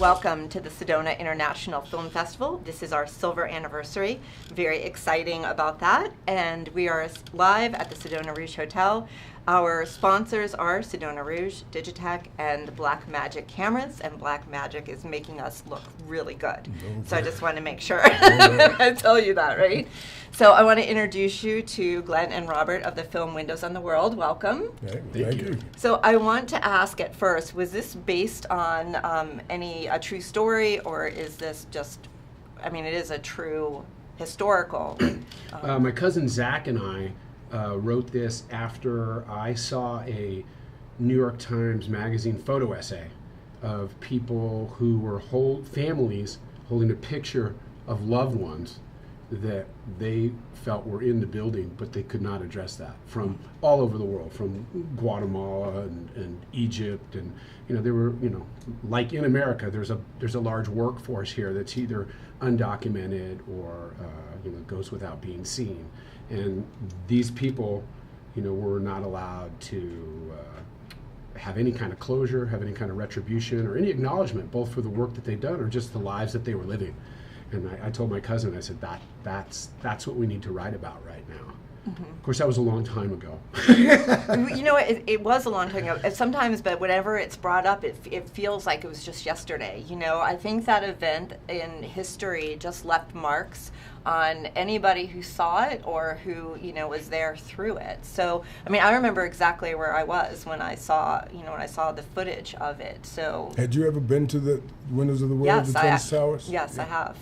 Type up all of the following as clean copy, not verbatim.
welcome to the Sedona International Film Festival. This is our silver anniversary. Very exciting about that. And we are live at the Sedona Rouge Hotel. Our sponsors are Sedona Rouge, Digitech, and Black Magic Cameras, and Black Magic is making us look really good. Okay. So I just want to make sure I tell you that, right? So I want to introduce you to Glenn and Robert of the film Windows on the World. Welcome. Thank you. So I want to ask at first, was this based on a true story, or is this just, I mean, it is a true historical? My cousin Zach and I wrote this after I saw a New York Times Magazine photo essay of people who were families holding a picture of loved ones that they felt were in the building, but they could not address that, from all over the world, from Guatemala and Egypt, and there were, like in America, there's a large workforce here that's either undocumented or goes without being seen, and these people, were not allowed to have any kind of closure, have any kind of retribution, or any acknowledgement, both for the work that they've done or just the lives that they were living. And I told my cousin, I said, that's what we need to write about right now. Mm-hmm. Of course, that was a long time ago. It was a long time ago. Sometimes, but whenever it's brought up, it feels like it was just yesterday. I think that event in history just left marks on anybody who saw it or who, was there through it. So, I remember exactly where I was when I saw the footage of it. So, had you ever been to the Windows of the World, yes, the Twin Towers? Yes, yeah. I have.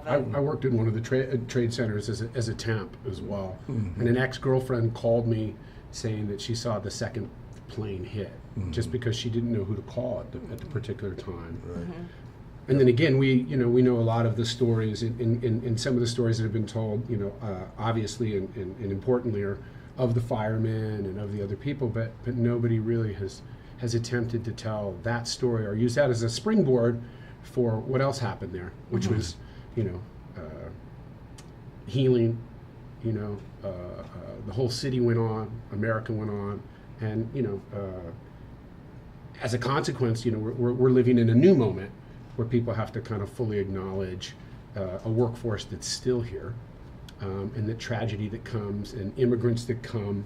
I worked in one of the trade centers as a temp as well. Mm-hmm. And an ex-girlfriend called me saying that she saw the second plane hit, mm-hmm. just because she didn't know who to call at the particular time. Right. Mm-hmm. And then again, we know a lot of the stories, in some of the stories that have been told, obviously and importantly, are of the firemen and of the other people, but nobody really has attempted to tell that story or use that as a springboard for what else happened there, which mm-hmm. was, healing, the whole city went on, America went on, and, as a consequence, we're living in a new moment where people have to kind of fully acknowledge a workforce that's still here, and the tragedy that comes, and immigrants that come.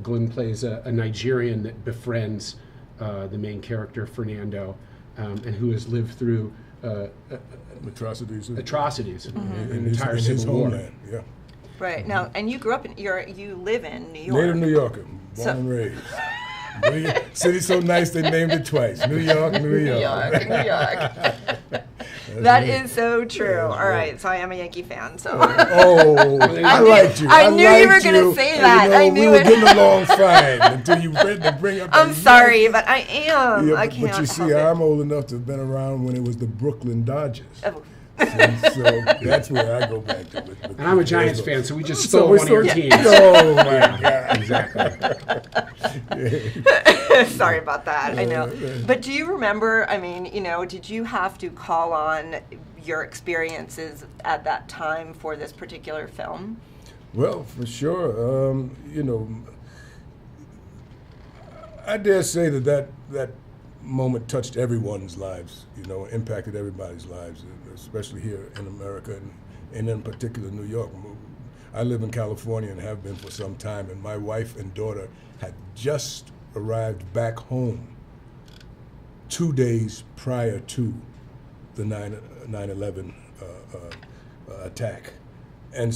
Glenn plays a Nigerian that befriends the main character, Fernando, and who has lived through atrocities mm-hmm. in entire Civil War. Homeland. Yeah. Right. Now, and you grew up you live in New York. Native New Yorker, born and raised. City so nice they named it twice. New York. New York. That is so true. All right, so I am a Yankee fan. So. I liked you. I knew you were going to say that. I knew we were getting along fine until you bring up. I'm sorry, but I am. Yeah, I can't. But you see, I'm old enough to have been around when it was the Brooklyn Dodgers. Oh. So that's where I go back to. And I'm a Giants fan, so we just stole one of your teams. Oh my God! Exactly. Sorry about that. I know. But do you remember? Did you have to call on your experiences at that time for this particular film? Well, for sure. I dare say that moment touched everyone's lives, impacted everybody's lives, especially here in America and in particular New York. I live in California and have been for some time, and my wife and daughter had just arrived back home 2 days prior to the 9/11 attack. And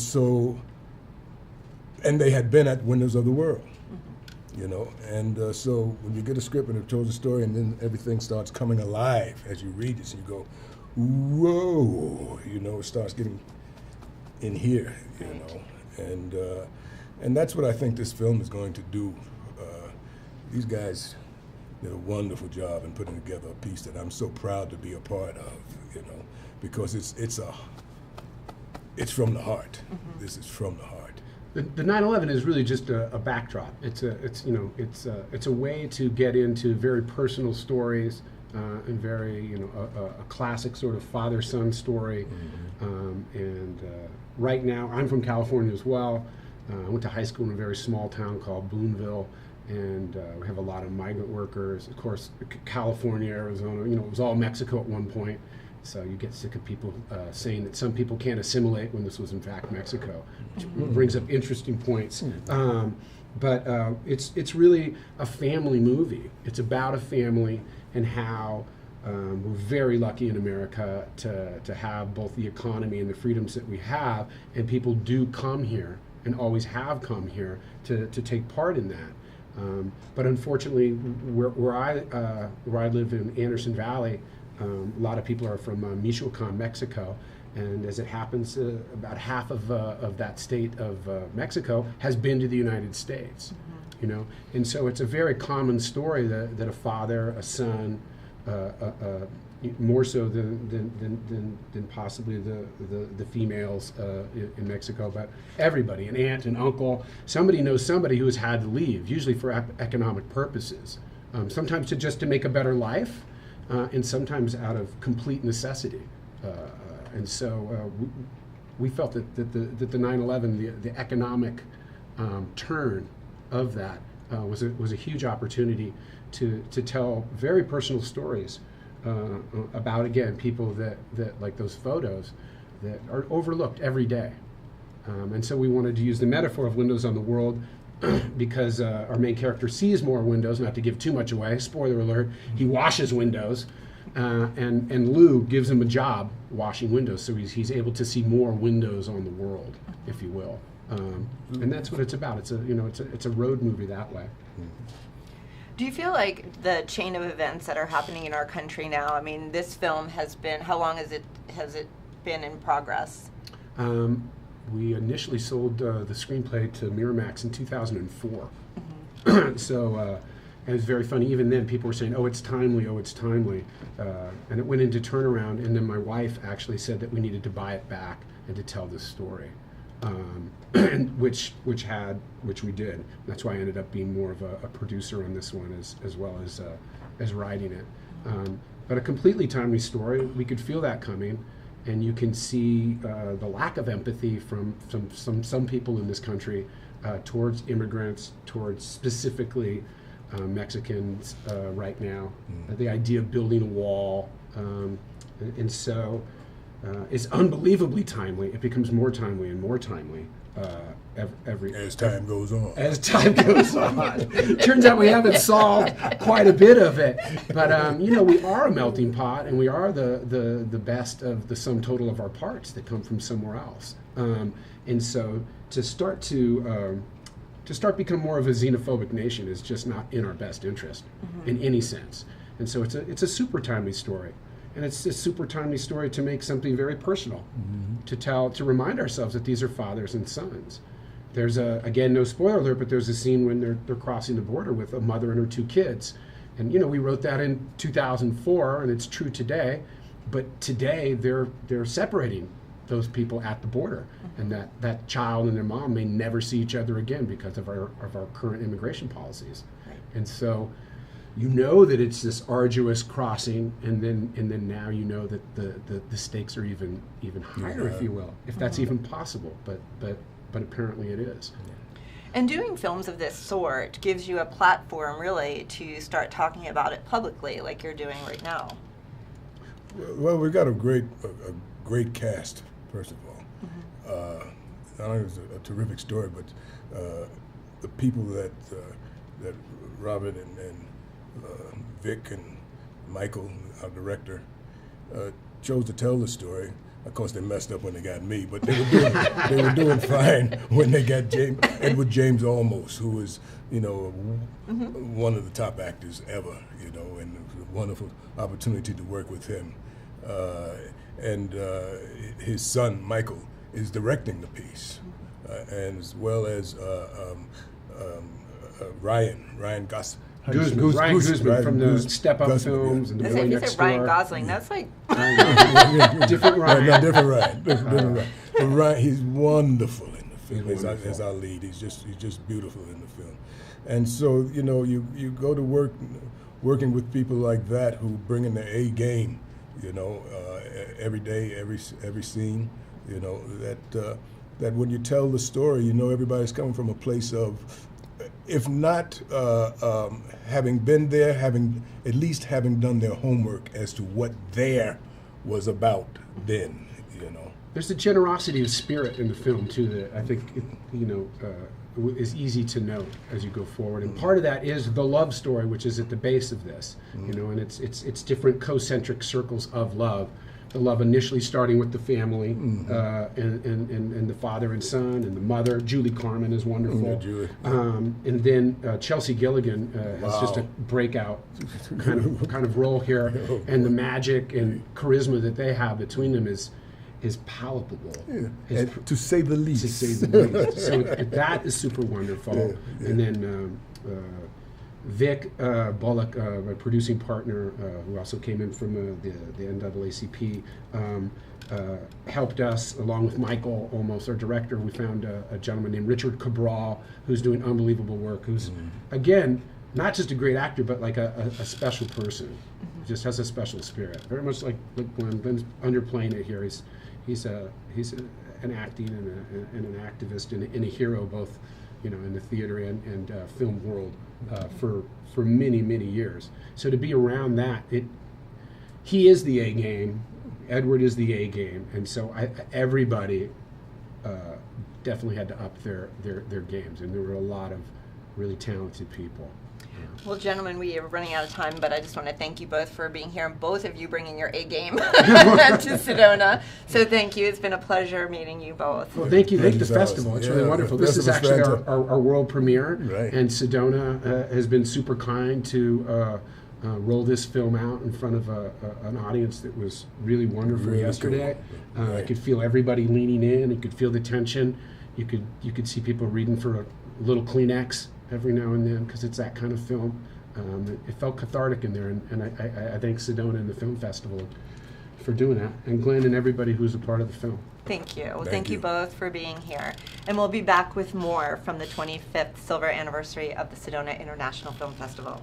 they had been at Windows of the World. And so when you get a script and it tells a story and then everything starts coming alive as you read it, so you go, whoa, it starts getting in here, and that's what I think this film is going to do. These guys did a wonderful job in putting together a piece that I'm so proud to be a part of, because it's from the heart. Mm-hmm. This is from the heart. The 9/11 is really just a backdrop. It's a way to get into very personal stories and very a classic sort of father-son story. Mm-hmm. Right now, I'm from California as well. I went to high school in a very small town called Boonville, and we have a lot of migrant workers. Of course, California, Arizona, it was all Mexico at one point. So you get sick of people saying that some people can't assimilate when this was in fact Mexico, which brings up interesting points. But it's really a family movie. It's about a family and how we're very lucky in America to have both the economy and the freedoms that we have, and people do come here and always have come here to take part in that. But unfortunately, where I live in Anderson Valley, a lot of people are from Michoacan, Mexico, and as it happens, about half of that state of Mexico has been to the United States. And so it's a very common story that a father, a son, more so than possibly the females in Mexico, but everybody, an aunt, an uncle, somebody knows somebody who has had to leave, usually for economic purposes, sometimes to make a better life, and sometimes out of complete necessity. And so we felt that the 9/11, the economic turn of that was a huge opportunity to tell very personal stories about, again, people that like those photos that are overlooked every day. And so we wanted to use the metaphor of windows on the world because our main character sees more windows, not to give too much away, spoiler alert, he washes windows, and Lou gives him a job washing windows, so he's able to see more windows on the world, if you will. And that's what it's about. It's a road movie that way. Do you feel like the chain of events that are happening in our country now, I mean, this film has been, how long has it been in progress? We initially sold the screenplay to Miramax in 2004. So it was very funny. Even then, people were saying, "Oh, it's timely. Oh, it's timely," and it went into turnaround. And then my wife actually said that we needed to buy it back and to tell this story, which we did. That's why I ended up being more of a producer on this one as well as writing it. But a completely timely story. We could feel that coming. And you can see the lack of empathy from some people in this country towards immigrants, towards specifically Mexicans right now. The idea of building a wall. And so it's unbelievably timely. It becomes more timely and more timely as time goes on. As time goes on. Turns out we haven't solved quite a bit of it. But, we are a melting pot, and we are the best of the sum total of our parts that come from somewhere else. And so to start become more of a xenophobic nation is just not in our best interest in any sense. And so it's a super timely story. And it's a super timely story to make something very personal, to remind ourselves that these are fathers and sons. There's again, no spoiler alert, but there's a scene when they're crossing the border with a mother and her two kids. And, we wrote that in 2004, and it's true today. But today, they're separating those people at the border. And that child and their mom may never see each other again because of our current immigration policies. Right. And so that it's this arduous crossing, and then now that the stakes are even higher, if you will, if that's even possible. But apparently it is. And doing films of this sort gives you a platform, really, to start talking about it publicly, like you're doing right now. Well, we've got a great cast, first of all. Not only is it a terrific story, but the people that Robert and Vic and Michael, our director, chose to tell the story. Of course, they messed up when they got me, but they were doing fine when they got Edward James Olmos, who was, one of the top actors ever, and it was a wonderful opportunity to work with him. And his son, Michael, is directing the piece, and as well as Ryan Gosling. Ryan Guzman from the Step Up films and the Boy Next Door. Ryan Gosling, that's like different Ryan. No, different Ryan. But Ryan, he's wonderful in the film as our lead. He's just beautiful in the film. And so you go to working with people like that who bring in their A game, every day, every scene, that when you tell the story, everybody's coming from a place of if not having been there, at least having done their homework as to what there was about then, you know. There's a generosity of spirit in the film too that I think is easy to note as you go forward. And part of that is the love story, which is at the base of this, you know, and it's different concentric circles of love. The love initially starting with the family, and the father and son, and the mother. Julie Carmen is wonderful. Julie. And then Chelsea Gilligan has just a breakout kind of role here, and the magic and charisma that they have between them is palpable. Yeah. And to say the least. To say the least. So that is super wonderful. Yeah. And then Vic Bullock, my producing partner, who also came in from the NAACP, helped us, along with Michael Olmos, our director. We found a gentleman named Richard Cabral, who's doing unbelievable work, who's, again, not just a great actor, but like a special person. Just has a special spirit. Very much like Glenn. Glenn's underplaying it here. He's an acting and an activist and a hero, both, you know, in the theater and film world for many years. So to be around that, he is the A game. Edward is the A game, and so everybody definitely had to up their games, and there were a lot of really talented people. Well, gentlemen, we are running out of time, but I just want to thank you both for being here, and both of you bringing your A game to Sedona. So thank you. It's been a pleasure meeting you both. Well, thank you. Thank the festival. It's really wonderful. This is actually our world premiere, right. And Sedona has been super kind to roll this film out in front of an audience that was really wonderful really yesterday. Cool. Right. I could feel everybody leaning in. You could feel the tension. You could see people reading for a little Kleenex every now and then, because it's that kind of film. It felt cathartic in there, and I thank Sedona and the Film Festival for doing that, and Glenn and everybody who's a part of the film. Thank you. Well, Thank you you both for being here. And we'll be back with more from the 25th Silver Anniversary of the Sedona International Film Festival.